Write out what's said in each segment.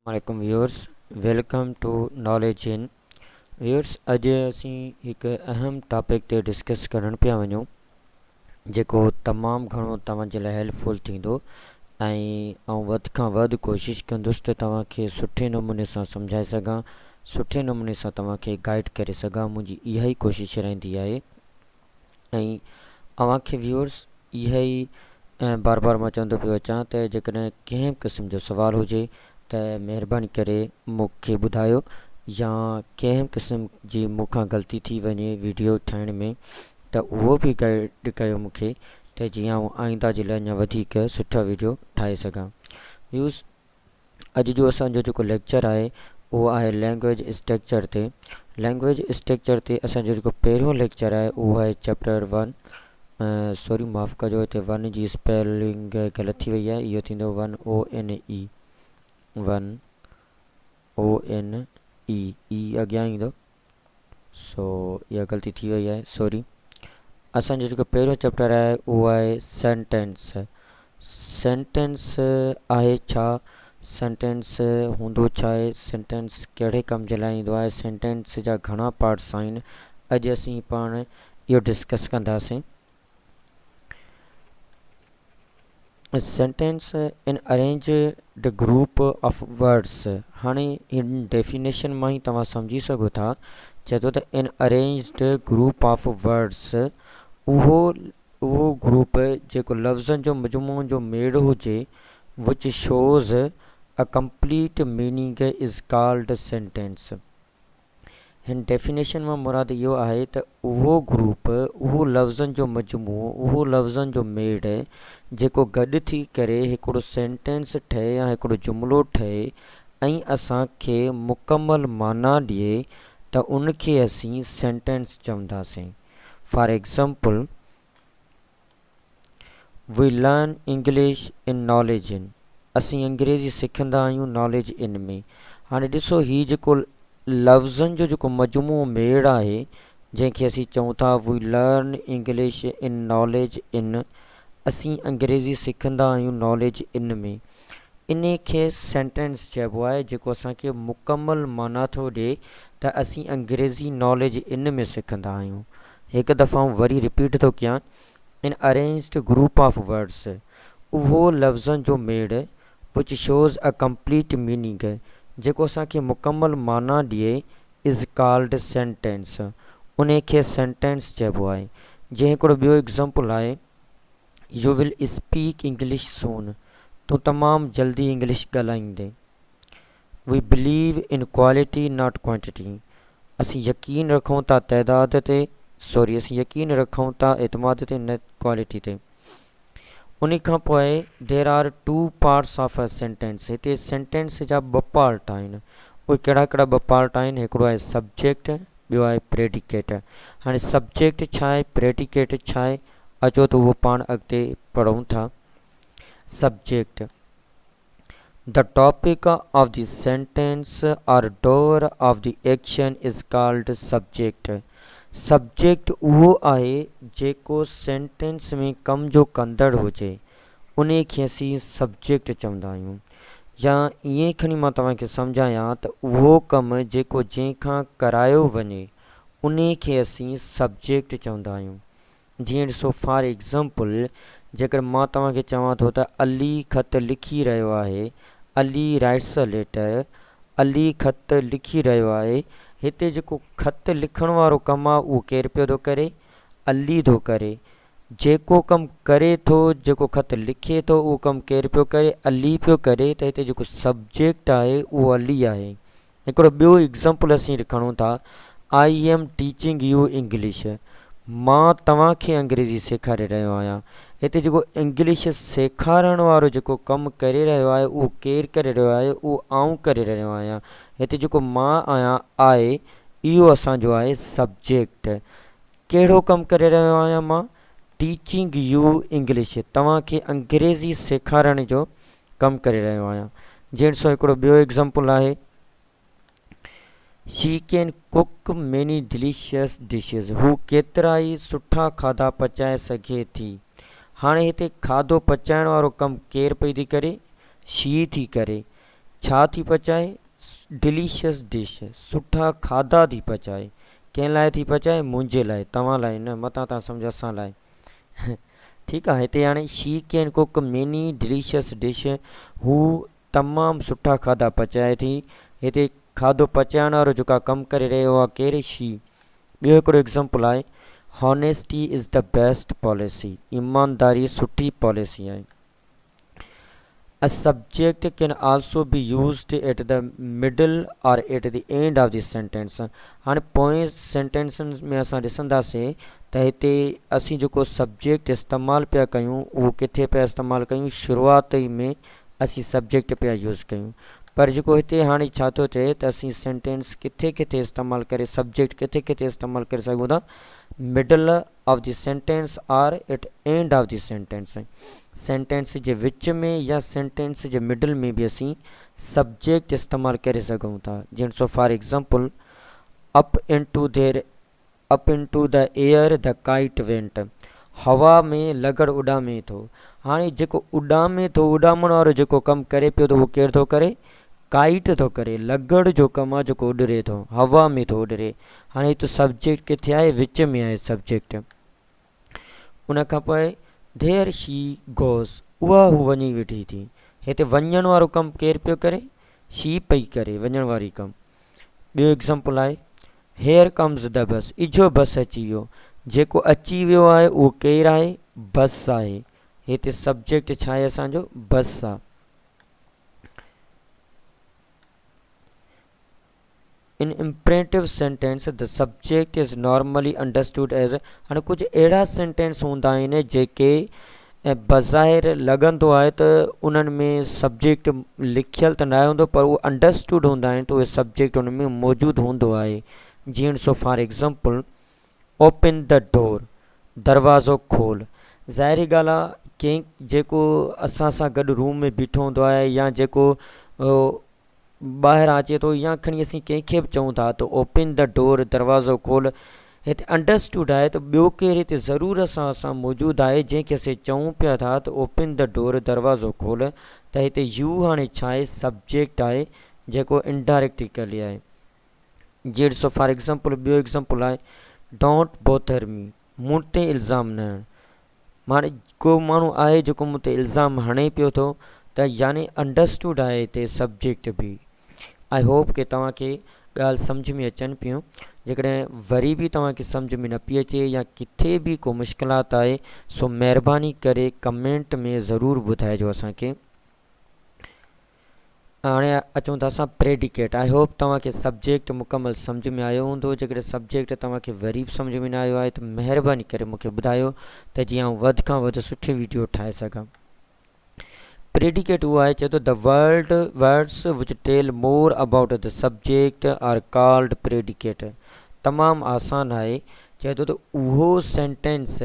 वालेकुम viewers, welcome to knowledge in. Viewers, अॼु असीं हिकु अहम टॉपिक ते डिस्कस करण पिया वञूं जेको तमामु घणो तव्हांजे लाइ हेल्पफुल थींदो ऐं वधि खां वधि कोशिशि कंदुसि त तव्हांखे सुठे नमूने सां सम्झाए सघां, सुठे नमूने सां तव्हांखे गाइड करे सघां। मुंहिंजी इहा ई कोशिशि रहंदी आहे ऐं अव्हांखे व्यूअर्स इहा ई बार बार मां चवंदो पियो अचां त जेकॾहिं कंहिं क़िस्म जो सुवाल हुजे त महिरबानी करे मूंखे ॿुधायो, या कंहिं क़िस्म जी मूंखां ग़लती थी वञे वीडियो ठाहिण में त उहो बि गाइड कयो मूंखे, त जीअं आउं आईंदा जे लाइ अञा वधीक सुठा वीडियो ठाहे सघां। व्यूज़, अॼु जो असांजो जेको लेक्चर आहे उहो आहे लैंग्वेज स्ट्रक्चर ते। लैंग्वेज स्ट्रक्चर ते असांजो जेको पहिरियों लेक्चर आहे उहो आहे चैप्टर 1। सॉरी, माफ़ु कजो, हिते 1 जी स्पेलिंग ग़लति थी वई आहे। इहो थींदो 1ONE, 1ONE अॻियां ईंदो, सो इहा ग़लती थी वई आहे, सॉरी। असांजो जेको पहिरियों चैप्टर आहे उहो आहे सेंटेंस। सेंटेंस आहे छा? सेंटेंस हूंदो छा आहे? सेंटेंस कहिड़े कम जे लाइ ईंदो आहे? सेंटेंस जा घणा पार्ट्स आहिनि? अॼु असीं पाण इहो डिस्कस कंदासीं। Sentence in arranged group of words. हाणे इन डेफिनेशन मां ई तव्हां सम्झी सघो था, चए थो त इन अरेंज्ड ग्रुप ऑफ वर्ड्स उहो ग्रुप जेको लफ़्ज़नि जो मजमूओ जो मेड़ हुजे, which shows a complete meaning is called sentence. हिन डेफिनेशन मां मुराद इहो आहे त उहो ग्रुप, उहो लफ़्ज़नि जो मजमूओ, उहो लफ़्ज़नि जो मेड़ जेको गॾु थी करे हिकिड़ो सेंटेंस ठहे या हिकिड़ो जुमिलो ठहे ऐं असांखे मुकमल माना ॾिए, त उनखे असीं सेंटेंस चवंदासीं। For example, we learn English in knowledge in. असीं अंग्रेज़ी सिखंदा आहियूं नॉलेज इन में। हाणे ॾिसो, हीउ जेको लफ़्ज़नि जो जेको मजमूओ मेड़ आहे जंहिंखे असीं चऊं था we learn English in knowledge in, असीं अंग्रेज़ी सिखंदा आहियूं नॉलेज इन में, इन खे सेंटेंस चइबो आहे, जेको असांखे मुकमल माना थो ॾिए त असीं अंग्रेज़ी नॉलेज इन में सिखंदा आहियूं। हिकु दफ़ा वरी रिपीट थो कयां, इन अरेंज्ड ग्रुप ऑफ वर्ड्स, उहो लफ़्ज़नि जो मेड़ which shows a complete meaning, जेको असांखे मुकमल माना ॾिए, इज़ कॉल्ड सेंटेंस। उन खे सेंटेंस चइबो आहे। जीअं हिकिड़ो ॿियो एग्ज़ाम्पल आहे, you will speak English soon. तूं तमामु जल्दी इंग्लिश ॻाल्हाईंदे। We believe in quality not quantity. असीं यकीन रखूं था तइदाद ते, सॉरी, असीं यकीन रखूं था एतमाद ते, न क्वालिटी ते। उन खां पोइ there are 2 parts of a sentence. हिते सेंटेंस जा 2 पार्ट आहिनि। उहे कहिड़ा कहिड़ा 2 पार्ट आहिनि? हिकिड़ो आहे सब्जेक्ट, ॿियो आहे प्रेडिकेट। हाणे सब्जेक्ट छा आहे, प्रेडिकेट छा आहे, अचो त उहो पाण अॻिते पढ़ूं था। Subject, the topic of the sentence or doer of the action is called subject. Subject उहो आहे जेको सेंटेंस में कम जो कंदड़ हुजे, उन खे असीं सब्जेक्ट चवंदा आहियूं। या ईअं खणी मां तव्हांखे सम्झायां त उहो कमु जेको जंहिंखां करायो वञे, उन खे असीं सब्जेक्ट चवंदा आहियूं। जीअं ॾिसो, फॉर एग्ज़ाम्पल, जेकर मां तव्हांखे चवां थो त अली ख़त लिखी रहियो आहे, Ali writes a letter, Ali ख़त लिखी रहियो आहे, हिते जेको ख़त लिखण वारो कमु आहे उहो केरु पियो थो करे? अली थो करे। जेको कमु करे थो, जेको ख़त लिखे थो, उहो कमु केरु पियो करे? अली पियो करे। त हिते जेको सब्जेक्ट आहे उहो अली आहे। हिकिड़ो ॿियो एग्ज़ाम्पल असीं खणूं था, I am teaching U English. मां तव्हांखे अंग्रेज़ी सेखारे रहियो आहियां। हिते जेको इंग्लिश सेखारण वारो जेको कमु करे रहियो आहे उहो केरु करे रहियो आहे? उहो आउं करे रहियो आहियां। हिते जेको मां आहियां आहे, इहो असांजो आहे सब्जेक्ट। कहिड़ो कमु करे रहियो आहियां मां? टीचिंग यू इंग्लिश, तव्हांखे अंग्रेज़ी सेखारण जो कमु करे रहियो आहियां। जीअं ॾिसो, हिकिड़ो ॿियो एग्ज़ाम्पल आहे, she can cook many delicious dishes. हू केतिरा ई सुठा खाधा पचाए सघे थी। हाणे हिते खाधो पचाइण वारो कमु केरु पई थी करे? शी थी करे। छा थी पचाए, डिलीशियस डिश, सुठा खाधा थी पचाए। कंहिं लाइ थी पचाए, मुंहिंजे लाइ, तव्हां लाइ न, मतां तव्हां सम्झ असां लाइ। ठीकु आहे। हिते हाणे she can cook many delicious dish, हू तमामु सुठा खाधा पचाए थी। हिते खाधो पचाइण वारो जेका कमु करे रहियो आहे केरु, शी। ॿियो हिकिड़ो एग्ज़ाम्पल आहे, honesty is the best policy, ईमानदारी सुठी पॉलिसी आहे। A subject can also be used at the middle or at the end of the sentence। हाणे पोएं सेंटेंसनि में असां ॾिसंदासीं त हिते असीं जेको सब्जेक्ट इस्तेमालु पिया कयूं उहो किथे पिया इस्तेमालु कयूं, शुरूआती में असीं सब्जेक्ट पिया यूज़ कयूं। पर जेको हिते हाणे छा थो चए त असीं सेंटेंस किथे किथे इस्तेमालु करे, सब्जेक्ट किथे किथे इस्तेमालु करे सघूं था, middle of the sentence or at end of the sentence. Sentence जे विच में या सेंटेंस जे मिडल में भी असीं सब्जेक्ट इस्तेमालु करे सघूं था। जीअं so for example, up into the air the kite went, हवा में लगड़ उॾामे थो। हाणे जेको उॾामे थो, उॾामण वारो जेको कमु करे पियो थो उहो केरु थो करे, काइट थो करे। लगड़ जो कमु आहे जेको उॾरे थो, हवा में थो उॾरे। हाणे हिते सब्जेक्ट किथे आहे, विच में आहे सब्जेक्ट। उन खां पोइ देयर शी गोज़, उहा हू वञी वेठी थी। हिते वञण वारो कमु केरु पियो करे, शी पई करे वञण वारी कमु। ॿियो एग्ज़ाम्पल आहे, हेयर कम्स द बस, इजो बस अची वियो। जेको अची वियो आहे उहो केरु आहे, बस आहे। हिते सब्जेक्ट छा आहे असांजो, बस आहे। In imperative sentence the subject is normally understood as, हाणे कुझु अहिड़ा सेंटेंस हूंदा आहिनि जेके बज़ाहिर लॻंदो आहे त उन्हनि में सब्जेक्ट लिखियलु त न हूंदो, पर उहो अंडरस्टूड हूंदा आहिनि, त उहे सब्जेक्ट उन में मौजूदु हूंदो आहे। जीअं so for example, open the door, दरवाज़ो खोल। ज़ाहिरी ॻाल्हि आहे, कंहिं जेको असां सां गॾु रूम में बीठो हूंदो आहे या जेको ॿाहिरां अचे थो, या खणी असीं कंहिंखे बि चऊं था त ओपन द डोर, दरवाज़ो खोल, हिते अंडरस्टूड आहे त ॿियो केरु हिते ज़रूरु असां मौजूदु आहे जंहिंखे असीं चऊं पिया था त ओपन द डोर, दरवाज़ो खोल। त हिते यू हाणे छा आहे, सब्जेक्ट आहे जेको इनडायरेक्टिकली आहे। जीअं सो फॉर एग्ज़ाम्पल, ॿियो एग्ज़ाम्पल आहे, डोंट बोथर मी, मूं ते इल्ज़ाम न हण। हाणे को माण्हू आहे जेको मूं ते इल्ज़ाम हणे पियो थो, त यानी अंडरस्टूड आहे हिते सब्जेक्ट बि। आई होप कि तव्हांखे ॻाल्हि सम्झ में अचनि पियूं। जेकॾहिं वरी बि तव्हांखे सम्झ में न पई अचे या किथे बि को मुश्किलात आहे, सो महिरबानी करे कमेंट में ज़रूरु ॿुधाइजो असांखे। हाणे अचूं था असां प्रेडिकेट। आई होप तव्हांखे सब्जेक्ट मुकमल सम्झ में आयो हूंदो। जेकॾहिं सब्जेक्ट तव्हांखे वरी बि सम्झ में न आयो आहे त महिरबानी करे मूंखे ॿुधायो त जीअं आउं वधि खां वधि सुठी वीडियो ठाहे सघां। प्रेडिकेट उहो आहे, चए थो the words which tell more about the subject are called predicate. तमामु आसान आहे। चए थो त उहो सेंटेंस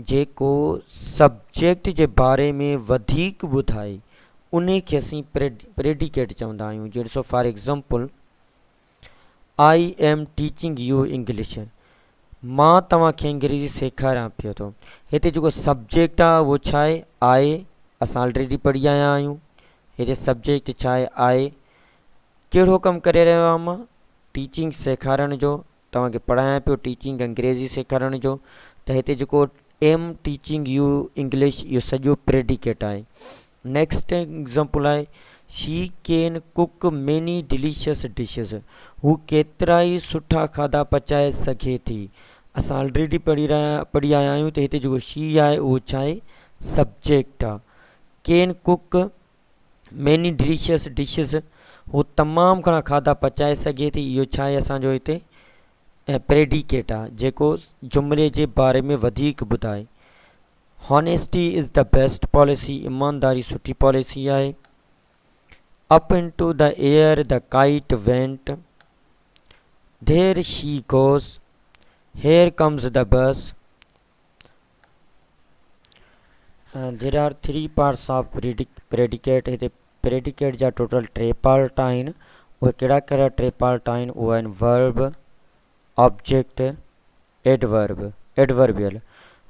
जेको सब्जेक्ट जे बारे में वधीक ॿुधाए उन खे असीं प्रेडिकेट चवंदा आहियूं। जहिड़ो for example, I am teaching U English, मां तव्हांखे अंग्रेजी सेखारियां पियो थो। हिते जेको सब्जेक्ट आहे उहो छा आहे, आहे। असां ऑलरेडी पढ़ी आया आहियूं। हिते सब्जेक्ट छा आहे, आहे। कहिड़ो कमु करे रहियो आहियां मां, टीचिंग सेखारण जो, तव्हांखे पढ़ायां पियो टीचिंग अंग्रेजी सेखारण जो। त हिते जेको एम टीचिंग यू इंग्लिश, इहो सॼो प्रेडिकेट आहे। नेक्स्ट एग्ज़ाम्पल आहे, she can cook many delicious dishes, हू केतिरा ई सुठा खाधा पचाए सघे थी। असां ऑलरेडी पढ़ी आया आहियूं त हिते जेको शी आहे उहो छा आहे, सब्जेक्ट आहे। Can cook many delicious dishes, हू तमामु घणा खाधा पचाए सघे थी, इहो छा आहे असांजो हिते प्रेडिकेट आहे जेको जुमिले जे बारे में वधीक ॿुधाए। Honesty is the best policy, ईमानदारी सुठी पॉलिसी आहे। Up into the air the kite went, there she goes, here comes the bus. There are 3 parts of predicate. हिते प्रेडिकेट जा टोटल 3 पार्ट आहिनि। उहे कहिड़ा कहिड़ा 3 पार्ट आहिनि, उहे आहिनि वर्ब, ऑब्जेक्ट, एडवर्बियल।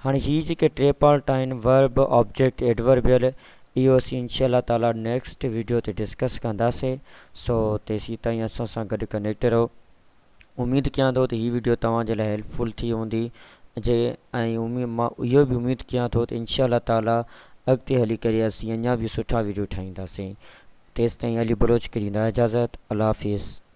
हाणे ही जेके 3 पार्ट आहिनि, वर्ब, ऑब्जेक्ट, एडवर्बियल, इहो असीं इंशाअल्लाह ताला नेक्स्ट वीडियो ते डिस्कस कंदासीं। सो तेसीं ताईं असां सां गॾु कनेक्ट रहो। उमेद कयां थो त हीअ वीडियो तव्हांजे लाइ हेल्पफुल थी हूंदी ऐं मां इहो बि उमेद कयां थो त इंशाअल्लाह ताला अॻिते हली करे असीं अञा बि सुठा वीडियो ठाहींदासीं। तेसिताईं अली बलोच खे ॾींदा इजाज़त। अल्लाह हाफ़िज़।